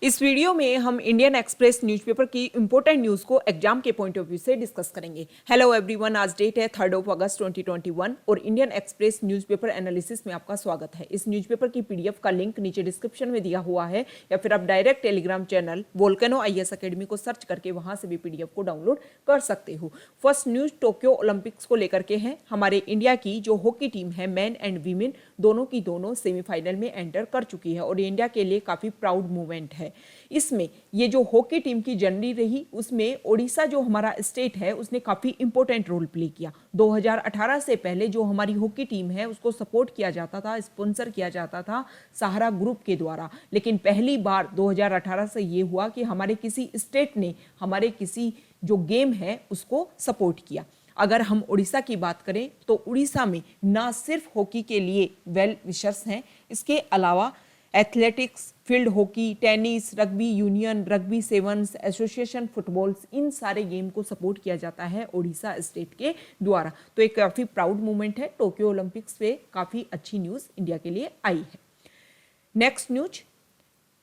इस वीडियो में हम इंडियन एक्सप्रेस न्यूज़पेपर की इंपॉर्टेंट न्यूज़ को एग्जाम के पॉइंट ऑफ व्यू से डिस्कस करेंगे। हेलो एवरीवन, आज डेट है 3 अगस्त 2021 और इंडियन एक्सप्रेस न्यूज़पेपर एनालिसिस में आपका स्वागत है। इस न्यूज़पेपर की पीडीएफ का लिंक नीचे डिस्क्रिप्शन में दिया हुआ है या फिर आप direct Telegram channel volcano IAS academy को सर्च करके वहां से भी पीडीएफ को डाउनलोड कर सकते हो। फर्स्ट न्यूज टोक्यो ओलंपिक्स को लेकर के है। हमारे इंडिया की जो हॉकी टीम है, मैन एंड वीमेन दोनों की दोनों सेमीफाइनल में एंटर कर चुकी है और इंडिया के लिए काफी प्राउड मूवमेंट है। इसमें ये जो हॉकी टीम की जर्नी रही उसमें ओडिशा जो हमारा स्टेट है उसने काफी इंपॉर्टेंट रोल प्ले किया। 2018 से पहले जो हमारी हॉकी टीम है उसको सपोर्ट किया जाता था, स्पॉन्सर किया जाता था सहारा ग्रुप के द्वारा, लेकिन पहली बार 2018 से ये हुआ कि हमारे किसी स्टेट ने हमारे किसी जो गेम है उसको सपोर्ट किया। अगर हम उड़ीसा की बात करें तो उड़ीसा में ना सिर्फ हॉकी के लिए वेल विशर्स हैं, इसके अलावा athletics, field hockey, tennis, rugby union, rugby sevens, association footballs, इन सारे गेम को सपोर्ट किया जाता है उड़ीसा स्टेट के द्वारा। तो एक काफ़ी प्राउड मोमेंट है। टोक्यो ओलंपिक्स पे काफ़ी अच्छी न्यूज़ इंडिया के लिए आई है। नेक्स्ट न्यूज,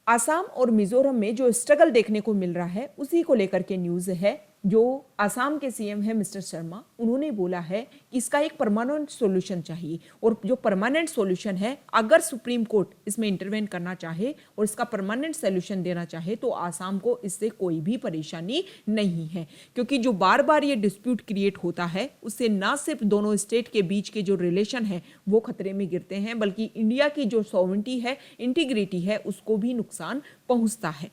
आसाम और मिजोरम में जो स्ट्रगल देखने को मिल रहा है उसी को लेकर के न्यूज़ है। जो आसाम के सीएम है मिस्टर शर्मा, उन्होंने बोला है कि इसका एक परमानेंट सॉल्यूशन चाहिए और जो परमानेंट सॉल्यूशन है, अगर सुप्रीम कोर्ट इसमें इंटरवेन करना चाहे और इसका परमानेंट सॉल्यूशन देना चाहे तो आसाम को इससे कोई भी परेशानी नहीं है, क्योंकि जो बार बार ये डिस्प्यूट क्रिएट होता है उससे ना सिर्फ दोनों स्टेट के बीच के जो रिलेशन है वो खतरे में गिरते हैं, बल्कि इंडिया की जो सॉवरेनिटी है, इंटीग्रिटी है, उसको भी नुकसान पहुंचता है।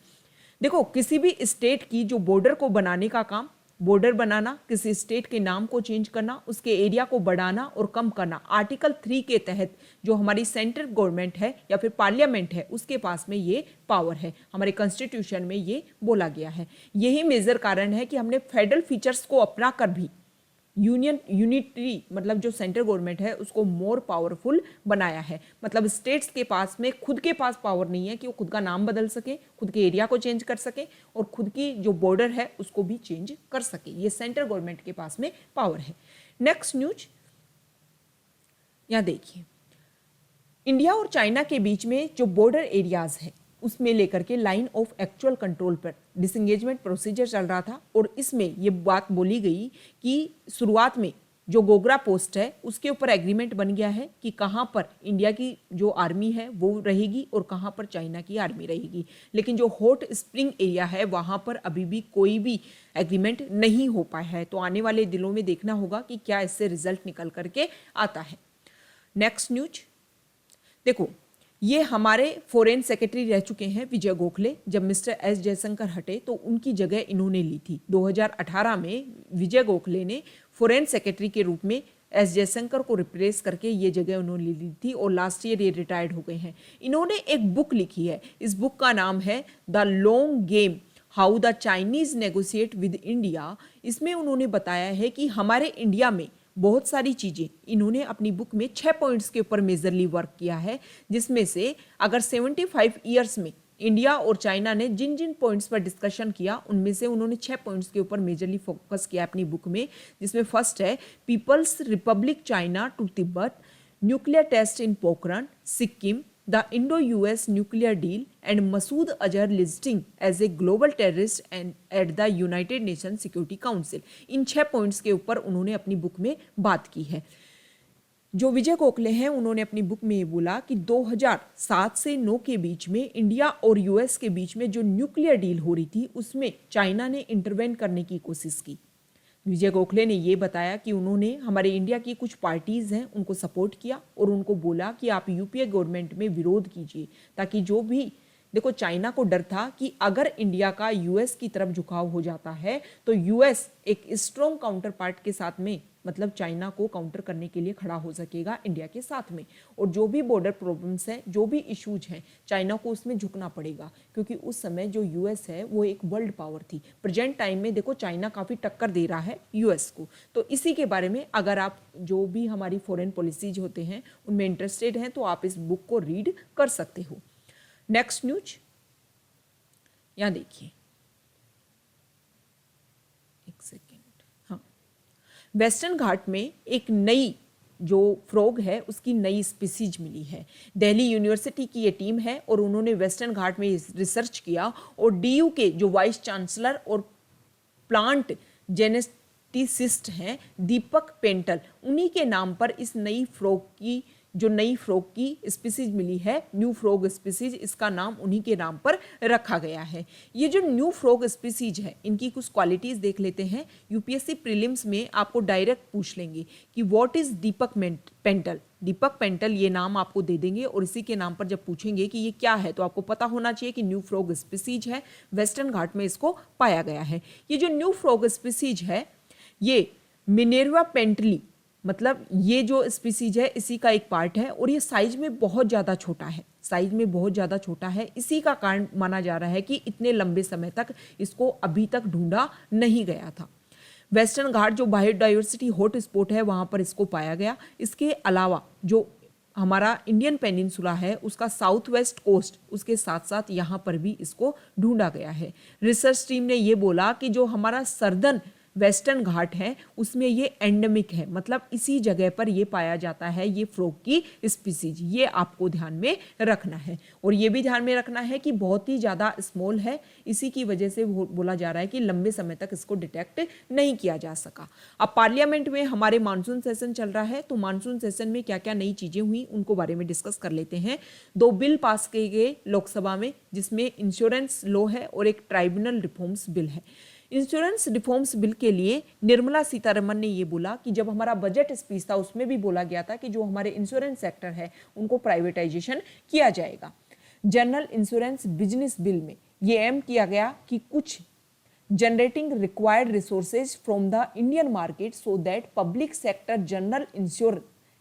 देखो, किसी भी स्टेट की जो बॉर्डर को बनाने का काम, बॉर्डर बनाना, किसी स्टेट के नाम को चेंज करना, उसके एरिया को बढ़ाना और कम करना, आर्टिकल 3 के तहत जो हमारी सेंट्रल गवर्नमेंट है या फिर पार्लियामेंट है उसके पास में ये पावर है। हमारे कॉन्स्टिट्यूशन में ये बोला गया है। यही मेजर कारण है कि हमने फेडरल फीचर्स को अपना कर भी यूनिटरी मतलब जो सेंट्रल गवर्नमेंट है उसको मोर पावरफुल बनाया है। मतलब स्टेट्स के पास में खुद के पास पावर नहीं है कि वो खुद का नाम बदल सके, खुद के एरिया को चेंज कर सके और खुद की जो बॉर्डर है उसको भी चेंज कर सके। ये सेंट्रल गवर्नमेंट के पास में पावर है। नेक्स्ट न्यूज, यहां देखिए, इंडिया और चाइना के बीच में जो बॉर्डर एरियाज है उसमें लेकर के लाइन ऑफ एक्चुअल कंट्रोल पर डिसंगेजमेंट प्रोसीजर चल रहा था और इसमें ये बात बोली गई कि शुरुआत में जो गोगरा पोस्ट है उसके ऊपर एग्रीमेंट बन गया है कि कहाँ पर इंडिया की जो आर्मी है वो रहेगी और कहाँ पर चाइना की आर्मी रहेगी, लेकिन जो हॉट स्प्रिंग एरिया है वहाँ पर अभी भी कोई भी एग्रीमेंट नहीं हो पाया है। तो आने वाले दिनों में देखना होगा कि क्या इससे रिजल्ट निकल करके आता है। नेक्स्ट न्यूज देखो, ये हमारे फॉरेन सेक्रेटरी रह चुके हैं विजय गोखले। जब मिस्टर एस जयशंकर हटे तो उनकी जगह इन्होंने ली थी। 2018 में विजय गोखले ने फॉरेन सेक्रेटरी के रूप में एस जयशंकर को रिप्लेस करके ये जगह उन्होंने ली थी और लास्ट ईयर ये रिटायर्ड हो गए हैं। इन्होंने एक बुक लिखी है, इस बुक का नाम है the long game, how the Chinese negotiate with India. इसमें उन्होंने बताया है कि हमारे इंडिया में बहुत सारी चीज़ें, इन्होंने अपनी बुक में 6 पॉइंट्स के ऊपर मेजरली वर्क किया है, जिसमें से अगर 75 ईयर्स में इंडिया और चाइना ने जिन जिन पॉइंट्स पर डिस्कशन किया उनमें से उन्होंने 6 पॉइंट्स के ऊपर मेजरली फोकस किया अपनी बुक में, जिसमें फर्स्ट है people's republic China to Tibet, nuclear test in Pokhran, Sikkim, the Indo-US nuclear deal and Masood Azhar listing as a global terrorist and at the United Nations Security Council। In 6 points के ऊपर उन्होंने अपनी book में बात की है। जो विजय गोखले हैं उन्होंने अपनी बुक में ये बोला कि 2007 से 9 के बीच में इंडिया और यूएस के बीच में जो न्यूक्लियर डील हो रही थी उसमें चाइना ने इंटरवेन करने की कोशिश की। विजय गोखले ने ये बताया कि उन्होंने हमारे इंडिया की कुछ पार्टीज हैं उनको सपोर्ट किया और उनको बोला कि आप यूपीए गवर्नमेंट में विरोध कीजिए, ताकि जो भी, देखो चाइना को डर था कि अगर इंडिया का यूएस की तरफ झुकाव हो जाता है तो यूएस एक स्ट्रॉन्ग काउंटर पार्ट के साथ में, मतलब चाइना को काउंटर करने के लिए खड़ा हो सकेगा इंडिया के साथ में, और जो भी बॉर्डर प्रॉब्लम्स हैं, जो भी इश्यूज हैं, चाइना को उसमें झुकना पड़ेगा, क्योंकि उस समय जो यूएस है वो एक वर्ल्ड पावर थी। प्रेजेंट टाइम में देखो चाइना काफ़ी टक्कर दे रहा है यूएस को। तो इसी के बारे में अगर आप जो भी हमारी फॉरेन पॉलिसीज होते हैं उनमें इंटरेस्टेड हैं तो आप इस बुक को रीड कर सकते हो। नेक्स्ट न्यूज, यहां देखिए, एक सेकेंड, हाँ, वेस्टर्न घाट में एक नई जो फ्रॉग है उसकी नई स्पीसीज मिली है। दिल्ली यूनिवर्सिटी की ये टीम है और उन्होंने वेस्टर्न घाट में रिसर्च किया और डीयू के जो वाइस चांसलर और प्लांट जेनेटिसिस्ट हैं दीपक पेंटल, उन्हीं के नाम पर इस नई फ्रॉग की स्पीसीज मिली है, न्यू फ्रॉग स्पीसीज, इसका नाम उन्हीं के नाम पर रखा गया है। ये जो न्यू फ्रॉग स्पीसीज है इनकी कुछ क्वालिटीज देख लेते हैं। यूपीएससी प्रीलिम्स में आपको डायरेक्ट पूछ लेंगे कि व्हाट इज दीपक पेंटल। दीपक पेंटल ये नाम आपको दे देंगे और इसी के नाम पर जब पूछेंगे कि ये क्या है तो आपको पता होना चाहिए कि न्यू फ्रॉग स्पीसीज है, वेस्टर्न घाट में इसको पाया गया है। ये जो न्यू फ्रॉग स्पीसीज है ये मिनेर्वा पेंटली, मतलब ये जो स्पीसीज है इसी का एक पार्ट है और ये साइज में बहुत ज़्यादा छोटा है, साइज में बहुत ज़्यादा छोटा है। इसी का कारण माना जा रहा है कि इतने लंबे समय तक इसको अभी तक ढूंढा नहीं गया था। वेस्टर्न घाट जो बायोडाइवर्सिटी हॉट स्पॉट है वहाँ पर इसको पाया गया। इसके अलावा जो हमारा इंडियन पेनिनसुला है उसका साउथ वेस्ट कोस्ट, उसके साथ साथ यहाँ पर भी इसको ढूंढा गया है। रिसर्च टीम ने ये बोला कि जो हमारा सर्दर्न वेस्टर्न घाट है उसमें ये एंडेमिक है, मतलब इसी जगह पर ये पाया जाता है ये फ्रॉग की स्पीसीज, ये आपको ध्यान में रखना है। और ये भी ध्यान में रखना है कि बहुत ही ज़्यादा स्मॉल है, इसी की वजह से बोला जा रहा है कि लंबे समय तक इसको डिटेक्ट नहीं किया जा सका। अब पार्लियामेंट में हमारे मानसून सेशन चल रहा है, तो मानसून सेशन में क्या क्या नई चीज़ें हुई उनको बारे में डिस्कस कर लेते हैं। 2 बिल पास किए गए लोकसभा में, जिसमें इंश्योरेंस लॉ है और एक ट्राइब्यूनल रिफॉर्म्स बिल है। इंश्योरेंस रिफॉर्म्स बिल के लिए निर्मला सीतारमन ने ये बोला कि जब हमारा बजट स्पीच था उसमें भी बोला गया था कि जो हमारे इंश्योरेंस सेक्टर है उनको प्राइवेटाइजेशन किया जाएगा। जनरल इंश्योरेंस बिजनेस बिल में ये एम किया गया कि कुछ generating required resources from the Indian market so that public sector general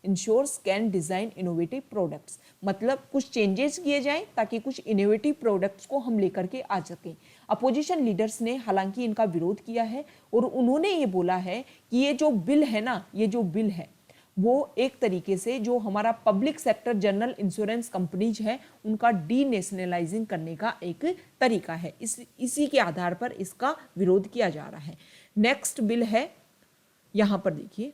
insurers can design innovative products, मतलब कुछ चेंजेस किए जाएं ताकि कुछ इनोवेटिव प्रोडक्ट्स को हम लेकर के आ सकें। अपोजिशन लीडर्स ने हालांकि इनका विरोध किया है और उन्होंने ये बोला है कि ये जो बिल है ना, ये जो बिल है वो एक तरीके से जो हमारा public sector general insurance companies है उनका डीनेशनलाइजिंग करने का एक तरीका है। इसी के आधार पर इसका विरोध किया जा रहा है। नेक्स्ट बिल है, यहां पर देखिए,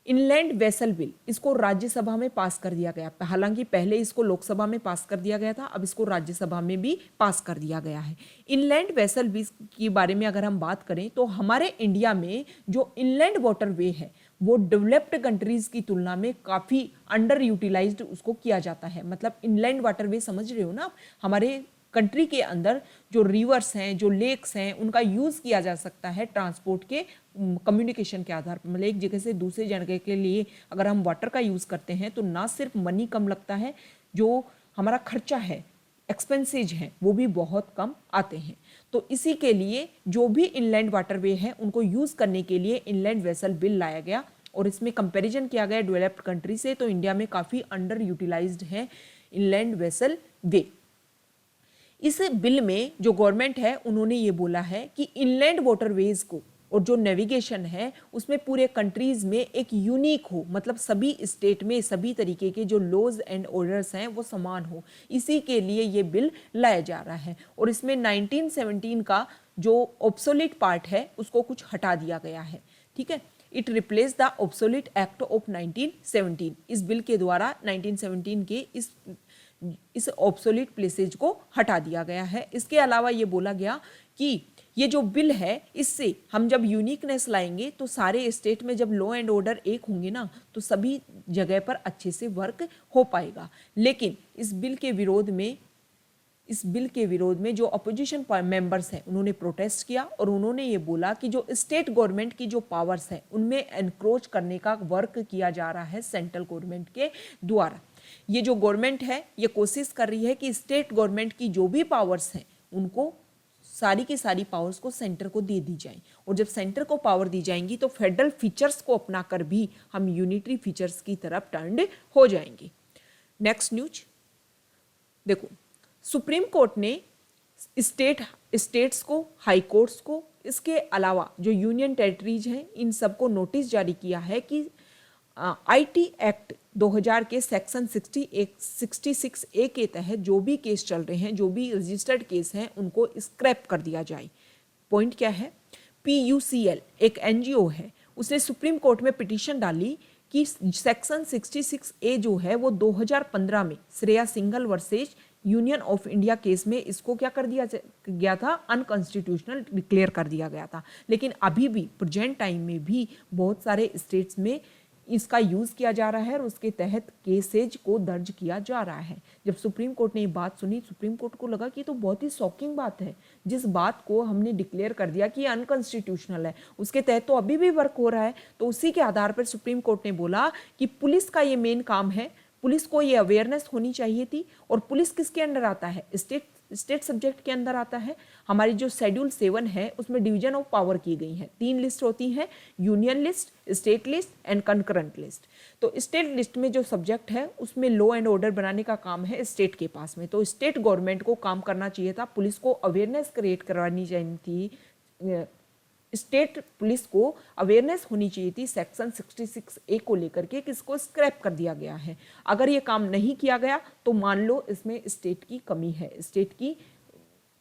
इनलैंड वेसल बिल, इसको राज्यसभा में पास कर दिया गया। हालांकि पहले इसको लोकसभा में पास कर दिया गया था, अब इसको राज्यसभा में भी पास कर दिया गया है। इनलैंड वेसल बिल के बारे में अगर हम बात करें तो हमारे इंडिया में जो इनलैंड वाटरवे है वो डेवलप्ड कंट्रीज की तुलना में काफ़ी अंडर यूटिलाइज्ड उसको किया जाता है। मतलब इनलैंड वाटरवे समझ रहे हो ना, हमारे कंट्री के अंदर जो रिवर्स हैं, जो लेक्स हैं, उनका यूज़ किया जा सकता है ट्रांसपोर्ट के कम्युनिकेशन के आधार पर। मतलब एक जगह से दूसरी जगह के लिए अगर हम वाटर का यूज़ करते हैं तो ना सिर्फ मनी कम लगता है, जो हमारा खर्चा है, एक्सपेंसेज हैं, वो भी बहुत कम आते हैं। तो इसी के लिए जो भी इनलैंड वाटरवे है उनको यूज़ करने के लिए इनलैंड वेसल बिल लाया गया और इसमें कंपैरिजन किया गया डेवलप्ड कंट्री से, तो इंडिया में काफ़ी अंडर यूटिलाइज्ड है इनलैंड वेसल वे। इस बिल में जो गवर्नमेंट है उन्होंने ये बोला है कि इनलैंड वाटरवेज को और जो नेविगेशन है उसमें पूरे कंट्रीज में एक यूनिक हो, मतलब सभी स्टेट में सभी तरीके के जो लॉज एंड ऑर्डर्स हैं वो समान हो। इसी के लिए ये बिल लाया जा रहा है और इसमें 1917 का जो ऑब्सोलीट पार्ट है उसको कुछ हटा दिया गया है। ठीक है, it replace the obsolete act of 1917। इस बिल के द्वारा 1917 के इस ऑब्सोलीट प्लेसेज को हटा दिया गया है। इसके अलावा ये बोला गया कि ये जो बिल है इससे हम जब यूनिकनेस लाएंगे तो सारे स्टेट में जब लॉ एंड ऑर्डर एक होंगे ना तो सभी जगह पर अच्छे से वर्क हो पाएगा। लेकिन इस बिल के विरोध में जो अपोजिशन मेंबर्स हैं उन्होंने प्रोटेस्ट किया और उन्होंने ये बोला कि जो स्टेट गवर्नमेंट की जो पावर्स हैं उनमें एनक्रोच करने का वर्क किया जा रहा है सेंट्रल गवर्नमेंट के द्वारा। ये जो गवर्नमेंट है ये कोशिश कर रही है कि स्टेट गवर्नमेंट की जो भी पावर्स हैं उनको सारी की सारी पावर्स को सेंटर को दे दी जाए, और जब सेंटर को पावर दी जाएंगी तो फेडरल फीचर्स को अपनाकर भी हम यूनिटरी फीचर्स की तरफ टर्न हो जाएंगे। नेक्स्ट न्यूज देखो, सुप्रीम कोर्ट ने स्टेट्स को, हाई कोर्ट्स को, इसके अलावा जो यूनियन टेरिटरीज हैं इन सबको नोटिस जारी किया है कि आईटी एक्ट 2000 के सेक्शन 66A के तहत जो भी केस चल रहे हैं, जो भी रजिस्टर्ड केस हैं, उनको स्क्रैप कर दिया जाए। पॉइंट क्या है, PUCL एक NGO है, उसने सुप्रीम कोर्ट में पिटीशन डाली कि सेक्शन 66A जो है वो 2015 में Shreya Singhal versus union of India case में इसको क्या कर दिया गया था, अनकॉन्स्टिट्यूशनल डिक्लेयर कर दिया गया था। लेकिन अभी भी प्रेजेंट टाइम में भी बहुत सारे स्टेट्स में इसका यूज किया जा रहा है और उसके तहत केसेज को दर्ज किया जा रहा है। जब सुप्रीम कोर्ट ने ये बात सुनी, सुप्रीम कोर्ट को लगा कि तो बहुत ही शॉकिंग बात है, जिस बात को हमने डिक्लेयर कर दिया कि अनकॉन्स्टिट्यूशनल है उसके तहत तो अभी भी वर्क हो रहा है। तो उसी के आधार पर सुप्रीम कोर्ट ने बोला कि पुलिस का ये मेन काम है, पुलिस को ये अवेयरनेस होनी चाहिए थी। और पुलिस किसके अंडर आता है, स्टेट सब्जेक्ट के अंदर आता है। हमारी जो शेड्यूल 7 है उसमें डिवीजन ऑफ पावर की गई है, 3 लिस्ट होती हैं, union list, state list and concurrent list. तो स्टेट लिस्ट में जो सब्जेक्ट है उसमें लॉ एंड ऑर्डर बनाने का काम है स्टेट के पास में। तो स्टेट गवर्नमेंट को काम करना चाहिए था, पुलिस को अवेयरनेस क्रिएट करवानी चाहिए थी, स्टेट पुलिस को अवेयरनेस होनी चाहिए थी सेक्शन 66A को लेकर के, किसको स्क्रैप कर दिया गया है। अगर ये काम नहीं किया गया तो मान लो इसमें स्टेट की कमी है, स्टेट की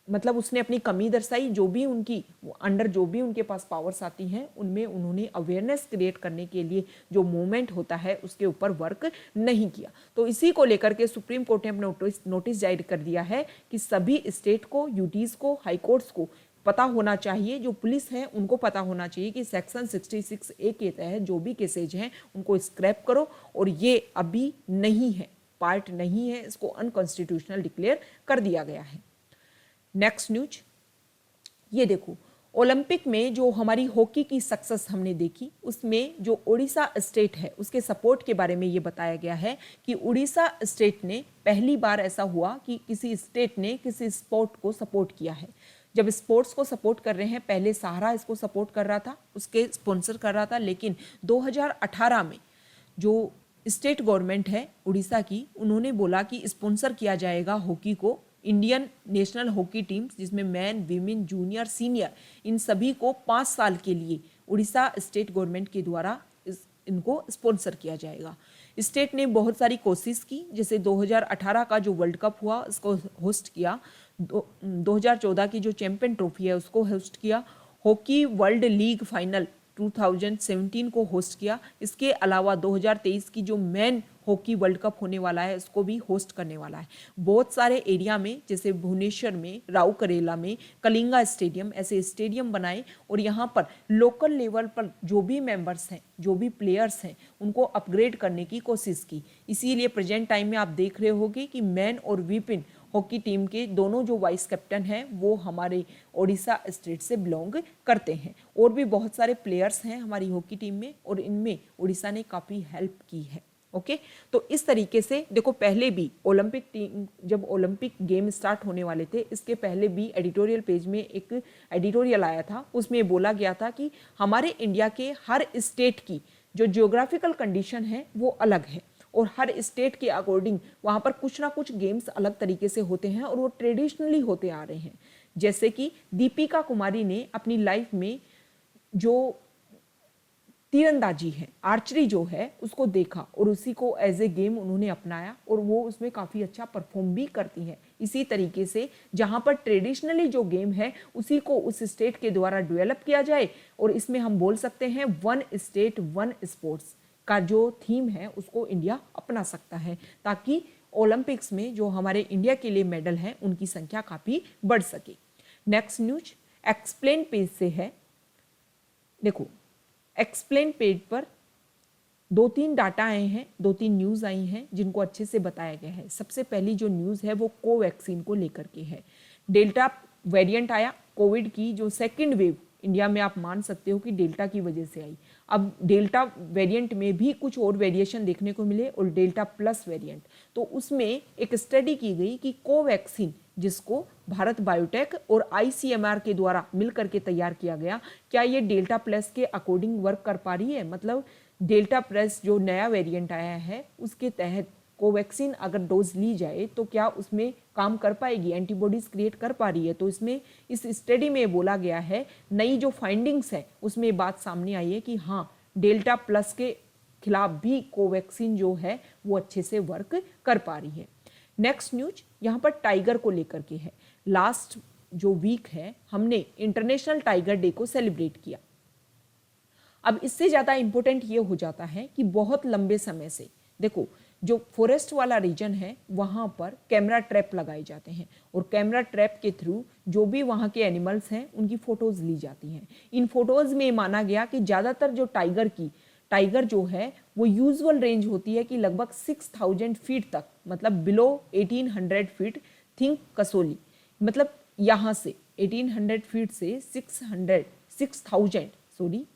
मतलब उसने अपनी कमी दर्शाई, जो भी उनकी अंडर जो भी उनके पास पावर्स आती हैं उनमें उन्होंने अवेयरनेस क्रिएट करने के लिए जो मूवमेंट होता है उसके ऊपर वर्क नहीं किया। तो इसी को लेकर के सुप्रीम कोर्ट ने अपना नोटिस जारी कर दिया है कि सभी स्टेट को, यूटीज को, हाई कोर्ट्स को पता होना चाहिए, जो पुलिस है उनको पता होना चाहिए कि सेक्शन 66A के तहत जो भी केसेज हैं उनको स्क्रैप करो और ये अभी नहीं है, पार्ट नहीं है, इसको अनकॉन्स्टिट्यूशनल डिक्लेयर कर दिया गया है। नेक्स्ट न्यूज, ये देखो ओलंपिक में जो हमारी हॉकी की सक्सेस हमने देखी उसमें जो उड़ीसा स्टेट है उसके सपोर्ट के बारे में ये बताया गया है कि उड़ीसा स्टेट ने पहली बार ऐसा हुआ कि किसी स्टेट ने किसी स्पोर्ट को सपोर्ट किया है। जब स्पोर्ट्स को सपोर्ट कर रहे हैं, पहले सहारा इसको सपोर्ट कर रहा था, उसके स्पॉन्सर कर रहा था, लेकिन 2018 में जो स्टेट गवर्नमेंट है उड़ीसा की, उन्होंने बोला कि स्पॉन्सर किया जाएगा हॉकी को, इंडियन नेशनल हॉकी टीम जिसमें मैन, वीमेन, जूनियर, सीनियर, इन सभी को 5 साल के लिए उड़ीसा स्टेट गवर्नमेंट के द्वारा इनको स्पॉन्सर किया जाएगा। स्टेट ने बहुत सारी कोशिश की, जैसे 2018 का जो वर्ल्ड कप हुआ उसको होस्ट किया, 2014 की जो चैंपियन ट्रॉफी है उसको होस्ट किया, हॉकी वर्ल्ड लीग फाइनल 2017 को होस्ट किया। इसके अलावा 2023 की जो मेन हॉकी वर्ल्ड कप होने वाला है उसको भी होस्ट करने वाला है। बहुत सारे एरिया में, जैसे भुवनेश्वर में, राउरकेला में, कलिंगा स्टेडियम, ऐसे स्टेडियम बनाए और यहाँ पर लोकल लेवल पर जो भी मेंबर्स हैं, जो भी प्लेयर्स हैं, उनको अपग्रेड करने की कोशिश की। इसीलिए प्रेजेंट टाइम में आप देख रहे होंगे कि मैन और वीपिन हॉकी टीम के दोनों जो वाइस कैप्टन हैं वो हमारे ओडिशा स्टेट से बिलोंग करते हैं। और भी बहुत सारे प्लेयर्स हैं हमारी हॉकी टीम में और इनमें उड़ीसा ने काफ़ी हेल्प की है। ओके, तो इस तरीके से देखो, पहले भी ओलंपिक टीम, जब ओलंपिक गेम स्टार्ट होने वाले थे, इसके पहले भी एडिटोरियल पेज में एक एडिटोरियल आया था, उसमें बोला गया था कि हमारे इंडिया के हर स्टेट की जो जियोग्राफिकल कंडीशन है वो अलग है और हर स्टेट के अकॉर्डिंग वहाँ पर कुछ ना कुछ गेम्स अलग तरीके से होते हैं और वो ट्रेडिशनली होते आ रहे हैं। जैसे कि दीपिका कुमारी ने अपनी लाइफ में जो तीरंदाजी है, आर्चरी जो है, उसको देखा और उसी को एज ए गेम उन्होंने अपनाया और वो उसमें काफ़ी अच्छा परफॉर्म भी करती हैं। इसी तरीके से जहाँ पर ट्रेडिशनली जो गेम है उसी को उस स्टेट के द्वारा डेवलप किया जाए और इसमें हम बोल सकते हैं वन स्टेट वन स्पोर्ट्स का जो थीम है उसको इंडिया अपना सकता है, ताकि ओलंपिक्स में जो हमारे इंडिया के लिए मेडल हैं उनकी संख्या काफ़ी बढ़ सके। नेक्स्ट न्यूज एक्सप्लेन पेज से है। देखो, एक्सप्लेन पेज पर 2-3 डाटा आए हैं, 2-3 न्यूज़ आई हैं जिनको अच्छे से बताया गया है। सबसे पहली जो न्यूज़ है वो कोवैक्सीन को लेकर के है। डेल्टा वेरिएंट आया, कोविड की जो सेकेंड वेव इंडिया में आप मान सकते हो कि डेल्टा की वजह से आई। अब डेल्टा वेरिएंट में भी कुछ और वेरिएशन देखने को मिले और डेल्टा प्लस वेरिएंट, तो उसमें एक स्टडी की गई कि कोवैक्सीन, जिसको भारत बायोटेक और ICMR के द्वारा मिलकर के तैयार किया गया, क्या ये डेल्टा प्लस के अकॉर्डिंग वर्क कर पा रही है। मतलब डेल्टा प्लस जो नया वेरिएंट आया है उसके तहत कोवैक्सीन अगर डोज ली जाए तो क्या उसमें काम कर पाएगी, एंटीबॉडीज क्रिएट कर पा रही है। तो इसमें इस स्टडी में बोला गया है, नई जो फाइंडिंग्स है उसमें बात सामने आई है कि हाँ, डेल्टा प्लस के खिलाफ भी कोवैक्सीन जो है वो अच्छे से वर्क कर पा रही है। नेक्स्ट न्यूज यहाँ पर टाइगर को लेकर के है। लास्ट जो वीक है हमने इंटरनेशनल टाइगर डे को सेलिब्रेट किया। अब इससे ज़्यादा इम्पोर्टेंट ये हो जाता है कि बहुत लंबे समय से देखो जो फॉरेस्ट वाला रीजन है वहाँ पर कैमरा ट्रैप लगाए जाते हैं और कैमरा ट्रैप के थ्रू जो भी वहाँ के एनिमल्स हैं उनकी फ़ोटोज़ ली जाती हैं। इन फोटोज़ में माना गया कि ज़्यादातर जो टाइगर जो है वो यूजुअल रेंज होती है कि लगभग 6000 फीट तक, मतलब बिलो 1800 फीट, थिंक कसोली, मतलब यहाँ से 1800 फीट से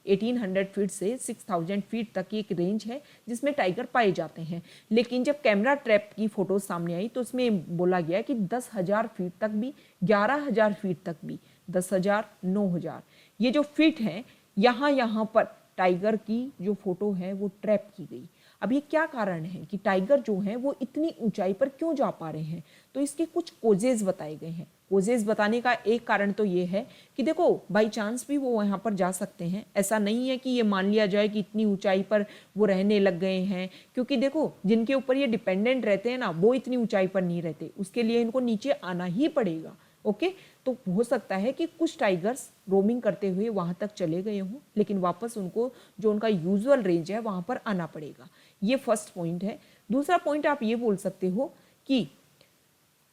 1800 फीट से 6000 फीट तक की एक रेंज है जिसमें टाइगर पाए जाते हैं। लेकिन जब कैमरा ट्रैप की फोटो सामने आई तो उसमें बोला गया कि 10,000 फीट तक भी, 11,000 फीट तक भी, 10,000, 9,000 ये जो फीट हैं यहाँ पर टाइगर की जो फोटो है वो ट्रैप की गई। अब ये क्या कारण है कि टाइगर जो है वो इतनी ऊंचाई पर क्यों जा पा रहे हैं? तो इसके कुछ कोजेज बताए गए हैं। कोजेज बताने का एक कारण तो ये है कि देखो बाई चांस भी वो यहाँ पर जा सकते हैं, ऐसा नहीं है कि ये मान लिया जाए कि इतनी ऊंचाई पर वो रहने लग गए हैं, क्योंकि देखो जिनके ऊपर ये डिपेंडेंट रहते हैं ना वो इतनी ऊंचाई पर नहीं रहते, उसके लिए इनको नीचे आना ही पड़ेगा। ओके, तो हो सकता है कि कुछ टाइगर्स रोमिंग करते हुए वहां तक चले गए हों, लेकिन वापस उनको जो उनका यूजुअल रेंज है वहां पर आना पड़ेगा। ये फर्स्ट पॉइंट है। दूसरा पॉइंट आप ये बोल सकते हो कि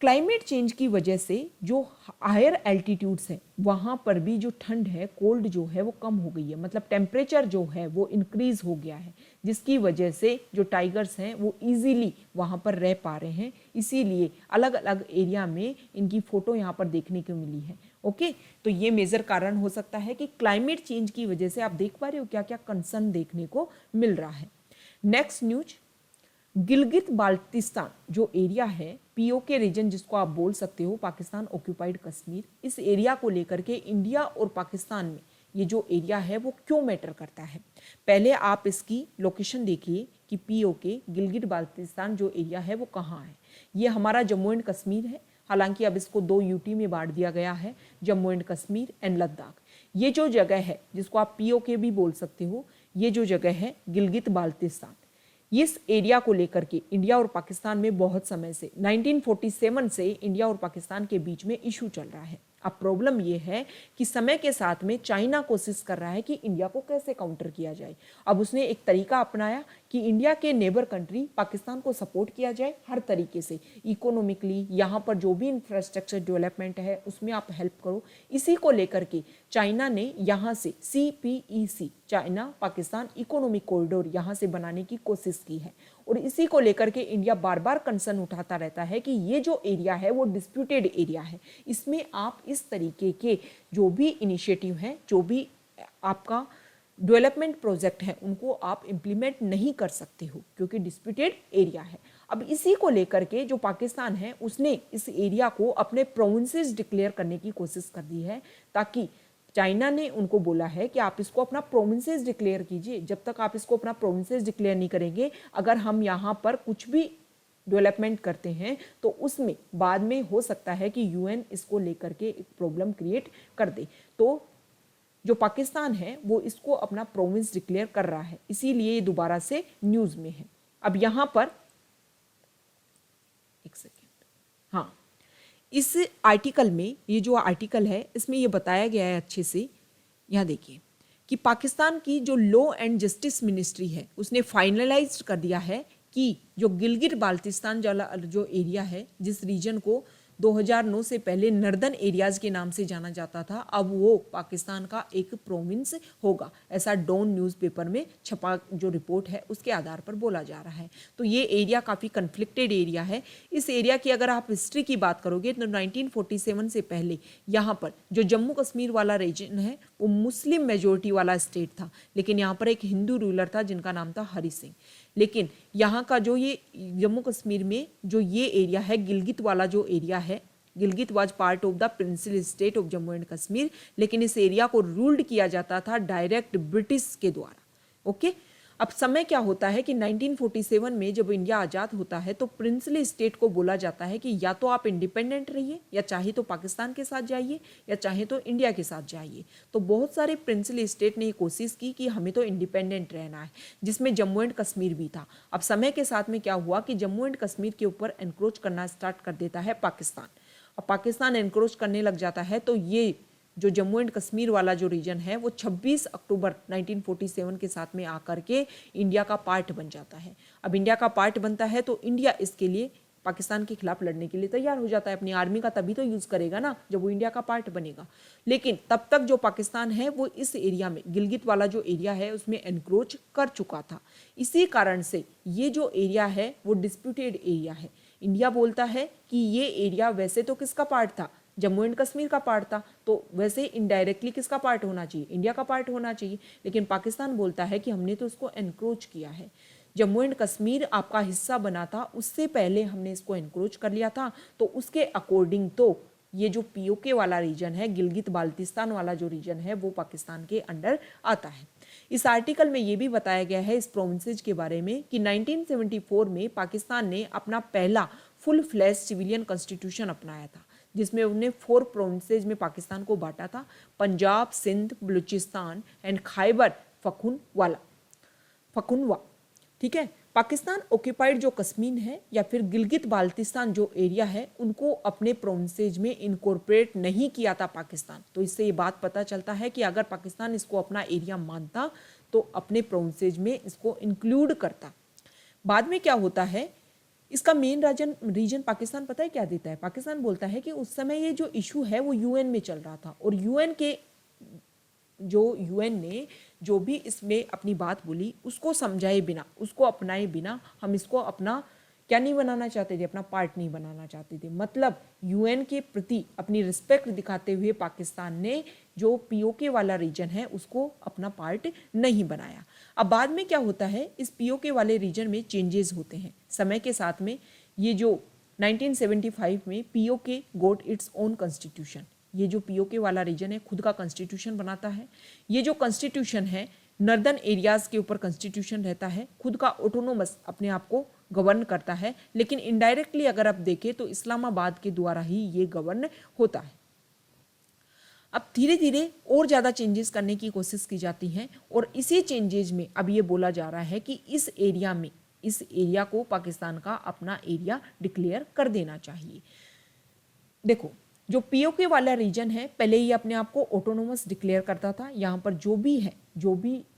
क्लाइमेट चेंज की वजह से जो हायर एल्टीट्यूड्स हैं वहाँ पर भी जो ठंड है, कोल्ड जो है वो कम हो गई है, मतलब टेम्परेचर जो है वो इंक्रीज हो गया है, जिसकी वजह से जो टाइगर्स हैं वो इजीली वहाँ पर रह पा रहे हैं। इसीलिए अलग अलग एरिया में इनकी फ़ोटो यहाँ पर देखने को मिली है। ओके, तो ये मेजर कारण हो सकता है कि क्लाइमेट चेंज की वजह से आप देख पा रहे हो क्या क्या कंसर्न देखने को मिल रहा है। नेक्स्ट न्यूज, गिलगित बाल्टिस्तान जो एरिया है, पीओके रीजन जिसको आप बोल सकते हो, पाकिस्तान ऑक्यूपाइड कश्मीर, इस एरिया को लेकर के इंडिया और पाकिस्तान में ये जो एरिया है वो क्यों मैटर करता है। पहले आप इसकी लोकेशन देखिए कि पीओके गिलगित बाल्टिस्तान जो एरिया है वो कहाँ है। ये हमारा जम्मू एंड कश्मीर है, हालांकि अब इसको 2 यूटी में बांट दिया गया है, जम्मू एंड कश्मीर एंड लद्दाख। ये जो जगह है जिसको आप पीओके भी बोल सकते हो, ये जो जगह है गिलगित बाल्टिस्तान, इस एरिया को लेकर के इंडिया और पाकिस्तान में बहुत समय से 1947 से इंडिया और पाकिस्तान के बीच में इशू चल रहा है। अब प्रॉब्लम यह है कि समय के साथ में चाइना कोशिश कर रहा है कि इंडिया को कैसे काउंटर किया जाए। अब उसने एक तरीका अपनाया कि इंडिया के नेबर कंट्री पाकिस्तान को सपोर्ट किया जाए हर तरीके से, इकोनॉमिकली, यहाँ पर जो भी इंफ्रास्ट्रक्चर डेवलपमेंट है उसमें आप हेल्प करो। इसी को लेकर के चाइना ने यहाँ से CPEC, China Pakistan economic corridor, यहाँ से बनाने की कोशिश की है। और इसी को लेकर के इंडिया बार बार कंसर्न उठाता रहता है कि ये जो एरिया है वो डिस्प्यूटेड एरिया है, इसमें आप इस तरीके के जो भी इनिशिएटिव हैं, जो भी आपका डेवलपमेंट प्रोजेक्ट है, उनको आप इम्प्लीमेंट नहीं कर सकते हो क्योंकि डिस्प्यूटेड एरिया है। अब इसी को लेकर के जो पाकिस्तान है उसने इस एरिया को अपने प्रोविंसेस डिक्लेयर करने की कोशिश कर दी है, ताकि चाइना ने उनको बोला है कि आप इसको अपना प्रोविंसेस डिक्लेयर कीजिए। जब तक आप इसको अपना प्रोविंसेस डिक्लेयर नहीं करेंगे, अगर हम यहाँ पर कुछ भी डेवलपमेंट करते हैं तो उसमें बाद में हो सकता है कि UN इसको लेकर के एक प्रॉब्लम क्रिएट कर दे। तो जो पाकिस्तान है वो इसको अपना प्रोविंस डिक्लेयर कर रहा है, इसीलिए ये दोबारा से न्यूज़ में है। अब यहाँ पर एक सेकेंड, हाँ, इस आर्टिकल में, ये जो आर्टिकल है इसमें ये बताया गया है अच्छे से, यहाँ देखिए कि पाकिस्तान की जो लॉ एंड जस्टिस मिनिस्ट्री है उसने फाइनलाइज कर दिया है कि जो गिलगित बाल्टिस्तान जो एरिया है, जिस रीजन को 2009 से पहले नर्दर्न एरियाज के नाम से जाना जाता था, अब वो पाकिस्तान का एक प्रोविंस होगा, ऐसा डॉन न्यूज़पेपर में छपा जो रिपोर्ट है उसके आधार पर बोला जा रहा है। तो ये एरिया काफ़ी कन्फ्लिक्टेड एरिया है। इस एरिया की अगर आप हिस्ट्री की बात करोगे तो 1947 से पहले यहाँ पर जो जम्मू कश्मीर वाला रीजन है वो मुस्लिम मेजोरिटी वाला स्टेट था, लेकिन यहाँ पर एक हिंदू रूलर था जिनका नाम था हरि सिंह। लेकिन यहाँ का जो ये जम्मू कश्मीर में जो ये एरिया है, गिलगित वाला जो एरिया है, Gilgit was part of the principal state of Jammu and Kashmir, लेकिन इस एरिया को रूल्ड किया जाता था डायरेक्ट ब्रिटिश के द्वारा। ओके, अब समय क्या होता है कि 1947 में जब इंडिया आज़ाद होता है तो प्रिंसली स्टेट को बोला जाता है कि या तो आप इंडिपेंडेंट रहिए, या चाहे तो पाकिस्तान के साथ जाइए, या चाहे तो इंडिया के साथ जाइए। तो बहुत सारे प्रिंसली स्टेट ने ये कोशिश की कि हमें तो इंडिपेंडेंट रहना है, जिसमें जम्मू एंड कश्मीर भी था। अब समय के साथ में क्या हुआ कि जम्मू एंड कश्मीर के ऊपर एनक्रोच करना स्टार्ट कर देता है पाकिस्तान। अब पाकिस्तान एनक्रोच करने लग जाता है तो ये जो जम्मू एंड कश्मीर वाला जो रीजन है वो 26 अक्टूबर 1947 के साथ में आकर के इंडिया का पार्ट बन जाता है। अब इंडिया का पार्ट बनता है तो इंडिया इसके लिए पाकिस्तान के खिलाफ लड़ने के लिए तैयार हो जाता है। अपनी आर्मी का तभी तो यूज करेगा ना जब वो इंडिया का पार्ट बनेगा। लेकिन तब तक जो पाकिस्तान है वो इस एरिया में, गिलगित वाला जो एरिया है उसमें एनक्रोच कर चुका था। इसी कारण से ये जो एरिया है वो डिस्प्यूटेड एरिया है। इंडिया बोलता है कि ये एरिया वैसे तो किसका पार्ट था, जम्मू एंड कश्मीर का पार्ट था, तो वैसे इनडायरेक्टली किसका पार्ट होना चाहिए, इंडिया का पार्ट होना चाहिए। लेकिन पाकिस्तान बोलता है कि हमने तो इसको एनक्रोच किया है, जम्मू एंड कश्मीर आपका हिस्सा बना था उससे पहले हमने इसको एनक्रोच कर लिया था, तो उसके अकॉर्डिंग तो ये जो पीओके वाला रीजन है, गिलगित बाल्टिस्तान वाला जो रीजन है वो पाकिस्तान के अंडर आता है। इस आर्टिकल में ये भी बताया गया है इस प्रोविंसेस के बारे में कि 1974 में पाकिस्तान ने अपना पहला फुल फ्लैश सिविलियन कॉन्स्टिट्यूशन अपनाया था, जिसमें उन्हें 4 प्रोविंसेज में पाकिस्तान को बांटा था, पंजाब, सिंध, बलूचिस्तान एंड खैबर पख्तूनख्वा। ठीक है, पाकिस्तान ऑक्यूपाइड जो कश्मीर है या फिर गिलगित बाल्टिस्तान जो एरिया है उनको अपने प्रोविंसेज में इनकॉर्पोरेट नहीं किया था पाकिस्तान। तो इससे ये बात पता चलता है कि अगर पाकिस्तान इसको अपना एरिया मानता तो अपने प्रोविंसेज में इसको इंक्लूड करता। बाद में क्या होता है, इसका मेन रीजन पाकिस्तान पता है क्या देता है, पाकिस्तान बोलता है कि उस समय ये जो इशू है वो यूएन में चल रहा था और यूएन ने जो भी इसमें अपनी बात बोली उसको समझाए बिना, उसको अपनाए बिना हम इसको अपना क्या नहीं बनाना चाहते थे, अपना पार्ट नहीं बनाना चाहते थे। मतलब यूएन के प्रति अपनी रिस्पेक्ट दिखाते हुए पाकिस्तान ने जो पीओके वाला रीजन है उसको अपना पार्ट नहीं बनाया। अब बाद में क्या होता है, इस पीओके वाले रीजन में चेंजेस होते हैं समय के साथ में। ये जो 1975 में पीओके गोट इट्स ओन कॉन्स्टिट्यूशन, ये जो पीओके वाला रीजन है खुद का कॉन्स्टिट्यूशन बनाता है। ये जो कॉन्स्टिट्यूशन है नॉर्दर्न एरियाज के ऊपर कॉन्स्टिट्यूशन रहता है, खुद का ऑटोनोमस अपने आप को गवर्न करता है। लेकिन इनडायरेक्टली अगर आप देखें तो इस्लामाबाद के द्वारा ही ये गवर्न होता है। अब धीरे धीरे और ज़्यादा चेंजेस करने की कोशिश की जाती हैं और इसी चेंजेस में अब ये बोला जा रहा है कि इस एरिया को पाकिस्तान का अपना एरिया डिक्लेयर कर देना चाहिए। देखो, जो पीओके वाला रीजन है पहले ही अपने आप को ऑटोनोमस डिक्लेयर करता था। यहाँ पर जो भी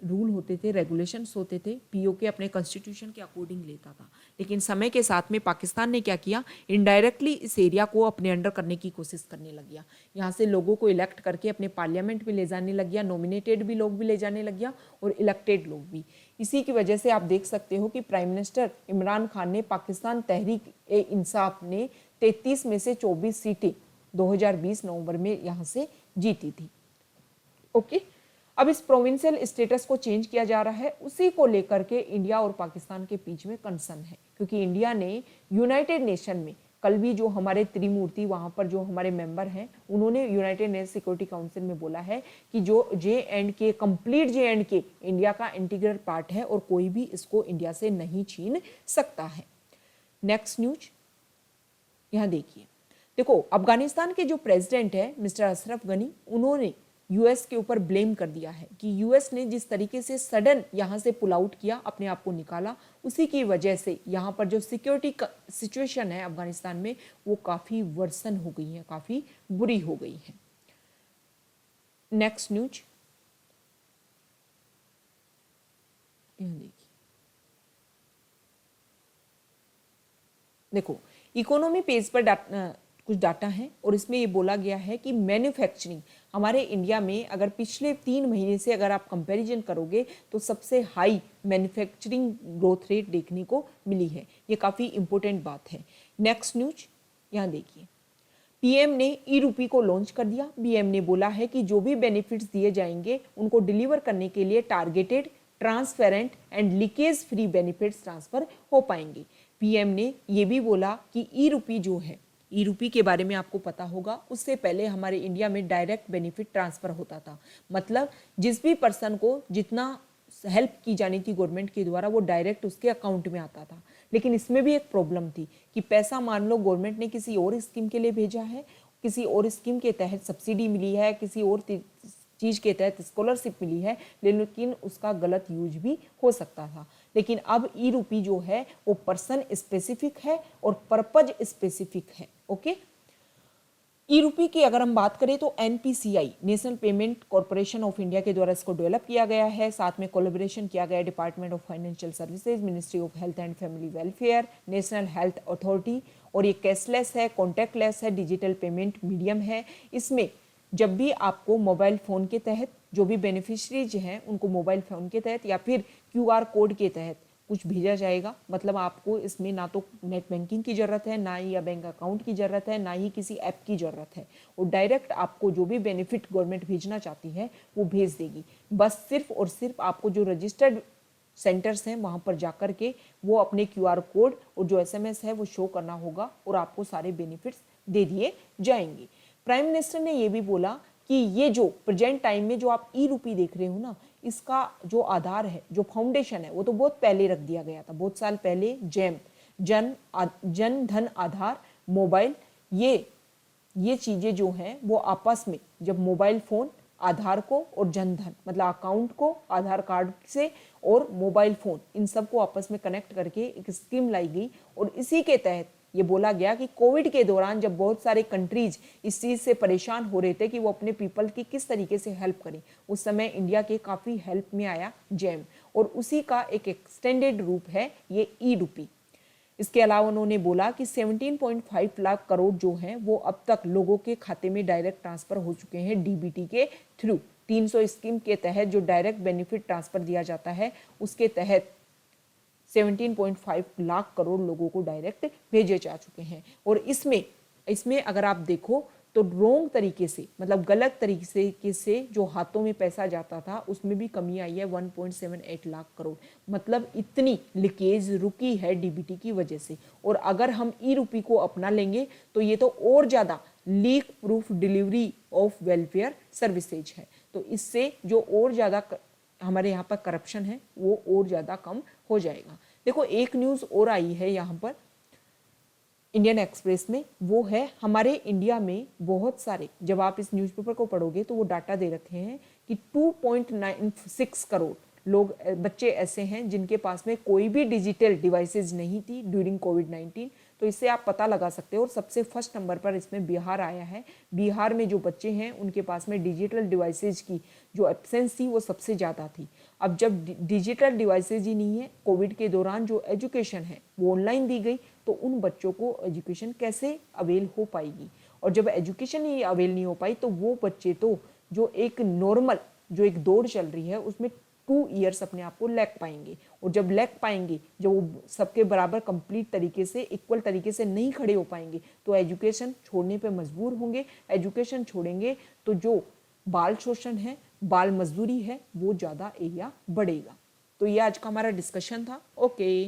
रूल होते थे, रेगुलेशंस होते थे, पीओके अपने कॉन्स्टिट्यूशन के अकॉर्डिंग लेता था। लेकिन समय के साथ में पाकिस्तान ने क्या किया, इनडायरेक्टली इस एरिया को अपने अंडर करने की कोशिश करने लग गया। यहाँ से लोगों को इलेक्ट करके अपने पार्लियामेंट में ले जाने लग गया, नॉमिनेटेड भी लोग भी ले जाने लग गया और इलेक्टेड लोग भी। इसी की वजह से आप देख सकते हो कि प्राइम मिनिस्टर इमरान खान ने पाकिस्तान तहरीक ए इंसाफ ने 33 में से 24 सीटें 2020 नवंबर में यहां से जीती थी। ओके, अब इस प्रोविंशियल स्टेटस को चेंज किया जा रहा है, उसी को लेकर के इंडिया और पाकिस्तान के बीच में कंसर्न है। क्योंकि इंडिया ने यूनाइटेड नेशन में कल भी जो हमारे त्रिमूर्ति वहां पर जो हमारे मेंबर हैं उन्होंने यूनाइटेड नेशन सिक्योरिटी काउंसिल में बोला है कि जो JNK कंप्लीट JNK इंडिया का इंटीग्रल पार्ट है और कोई भी इसको इंडिया से नहीं छीन सकता है। नेक्स्ट न्यूज यहां देखिए। देखो, अफगानिस्तान के जो प्रेसिडेंट है मिस्टर अशरफ गनी, उन्होंने यूएस के ऊपर ब्लेम कर दिया है कि यूएस ने जिस तरीके से सडन यहाँ से पुल आउट किया, अपने आप को निकाला, उसी की वजह से यहाँ पर जो सिक्योरिटी सिचुएशन है अफगानिस्तान में वो काफ़ी वर्सन हो गई है, काफ़ी बुरी हो गई है। नेक्स्ट न्यूज यहाँ देखिए। देखो, इकोनॉमी पेज पर कुछ डाटा है और इसमें ये बोला गया है कि मैन्युफैक्चरिंग हमारे इंडिया में अगर पिछले 3 महीने से अगर आप कंपैरिजन करोगे तो सबसे हाई मैन्युफैक्चरिंग ग्रोथ रेट देखने को मिली है। ये काफ़ी इंपॉर्टेंट बात है। नेक्स्ट न्यूज यहाँ देखिए। पीएम ने ई-रूपी को लॉन्च कर दिया। पीएम ने बोला है कि जो भी बेनिफिट्स दिए जाएंगे उनको डिलीवर करने के लिए targeted, transparent and leakage free benefits transfer हो पाएंगे। पीएम ने ये भी बोला कि ई-रूपी जो है, ई-रूपी के बारे में आपको पता होगा, उससे पहले हमारे इंडिया में डायरेक्ट बेनिफिट ट्रांसफर होता था। मतलब जिस भी पर्सन को जितना हेल्प की जानी थी गवर्नमेंट के द्वारा वो डायरेक्ट उसके अकाउंट में आता था। लेकिन इसमें भी एक प्रॉब्लम थी कि पैसा मान लो गवर्नमेंट ने किसी और स्कीम के लिए भेजा है, किसी और स्कीम के तहत सब्सिडी मिली है, किसी और चीज़ के तहत स्कॉलरशिप मिली है, लेकिन उसका गलत यूज भी हो सकता था। लेकिन अब ई-रूपी जो है वो पर्सन स्पेसिफिक है और पर्पज स्पेसिफिक है। ओके, ई रूपी की अगर हम बात करें तो NPCI national payment corporation of India के द्वारा इसको डेवलप किया गया है। साथ में कोलैबोरेशन किया गया है department of financial services, ministry of health and family welfare, national health authority. और ये कैशलेस है, कॉन्टैक्टलेस है, डिजिटल पेमेंट मीडियम है। इसमें जब भी आपको मोबाइल फ़ोन के तहत जो भी बेनिफिशरीज हैं उनको मोबाइल फ़ोन के तहत या फिर क्यूआर कोड के तहत कुछ भेजा जाएगा, मतलब आपको इसमें ना तो नेट बैंकिंग की ज़रूरत है, ना ही या बैंक अकाउंट की ज़रूरत है, ना ही किसी ऐप की ज़रूरत है। और डायरेक्ट आपको जो भी बेनिफिट गवर्नमेंट भेजना चाहती है वो भेज देगी। बस सिर्फ और सिर्फ आपको जो रजिस्टर्ड सेंटर्स हैं वहाँ पर जाकर के वो अपने क्यूआर कोड और जो एसएमएस है वो शो करना होगा और आपको सारे बेनिफिट्स दे दिए जाएंगे। प्राइम मिनिस्टर ने ये भी बोला कि ये जो प्रेजेंट टाइम में जो आप ई रूपी देख रहे हो ना, इसका जो आधार है, जो फाउंडेशन है, वो तो बहुत पहले रख दिया गया था, बहुत साल पहले। जैम जन धन आधार मोबाइल, ये चीज़ें जो हैं वो आपस में जब मोबाइल फ़ोन आधार को और जनधन मतलब अकाउंट को आधार कार्ड से और मोबाइल फ़ोन इन सबको आपस में कनेक्ट करके एक स्कीम लाई गई। और इसी के तहत ये बोला गया कि कोविड के दौरान जब बहुत सारे कंट्रीज इस चीज़ से परेशान हो रहे थे कि वो अपने पीपल की किस तरीके से हेल्प करें, उस समय इंडिया के काफ़ी हेल्प में आया जैम, और उसी का एक एक्सटेंडेड रूप है ये ई रूपी। इसके अलावा उन्होंने बोला कि 17.5 लाख करोड़ जो हैं वो अब तक लोगों के खाते में डायरेक्ट ट्रांसफर हो चुके हैं डीबीटी के थ्रू। 300 स्कीम के तहत जो डायरेक्ट बेनिफिट ट्रांसफर दिया जाता है उसके तहत 17.5 लाख करोड़ लोगों को डायरेक्ट भेजे जा चुके हैं। और इसमें अगर आप देखो तो रोंग तरीके से मतलब गलत तरीके से जो हाथों में पैसा जाता था उसमें भी कमी आई है 1.78 लाख करोड़। मतलब इतनी लीकेज रुकी है डीबीटी की वजह से। और अगर हम ई रूपी को अपना लेंगे तो ये तो और ज़्यादा leak proof delivery of welfare services है, तो इससे जो और ज़्यादा हमारे यहाँ पर करप्शन है वो और ज़्यादा कम हो जाएगा। देखो एक न्यूज़ और आई है यहाँ पर इंडियन एक्सप्रेस में, वो है हमारे इंडिया में बहुत सारे, जब आप इस न्यूज़पेपर को पढ़ोगे तो वो डाटा दे रखे हैं कि 2.96 करोड़ लोग बच्चे ऐसे हैं जिनके पास में कोई भी डिजिटल डिवाइसेज नहीं थी ड्यूरिंग कोविड-19। तो इससे आप पता लगा सकते हो। और सबसे फर्स्ट नंबर पर इसमें बिहार आया है। बिहार में जो बच्चे हैं उनके पास में डिजिटल डिवाइसेज की जो एब्सेंस थी वो सबसे ज़्यादा थी। अब जब डिजिटल डिवाइसेज ही नहीं है, कोविड के दौरान जो एजुकेशन है वो ऑनलाइन दी गई, तो उन बच्चों को एजुकेशन कैसे अवेल हो पाएगी। और जब एजुकेशन ही अवेल नहीं हो पाई तो वो बच्चे तो जो एक नॉर्मल जो एक दौड़ चल रही है उसमें 2 ईयर्स अपने आप को लैग पाएंगे। और जब लैग पाएंगे, जब वो सबके बराबर कंप्लीट तरीके से इक्वल तरीके से नहीं खड़े हो पाएंगे तो एजुकेशन छोड़ने पे मजबूर होंगे। एजुकेशन छोड़ेंगे तो जो बाल शोषण है, बाल मजदूरी है, वो ज़्यादा एरिया बढ़ेगा। तो ये आज का हमारा डिस्कशन था। ओके।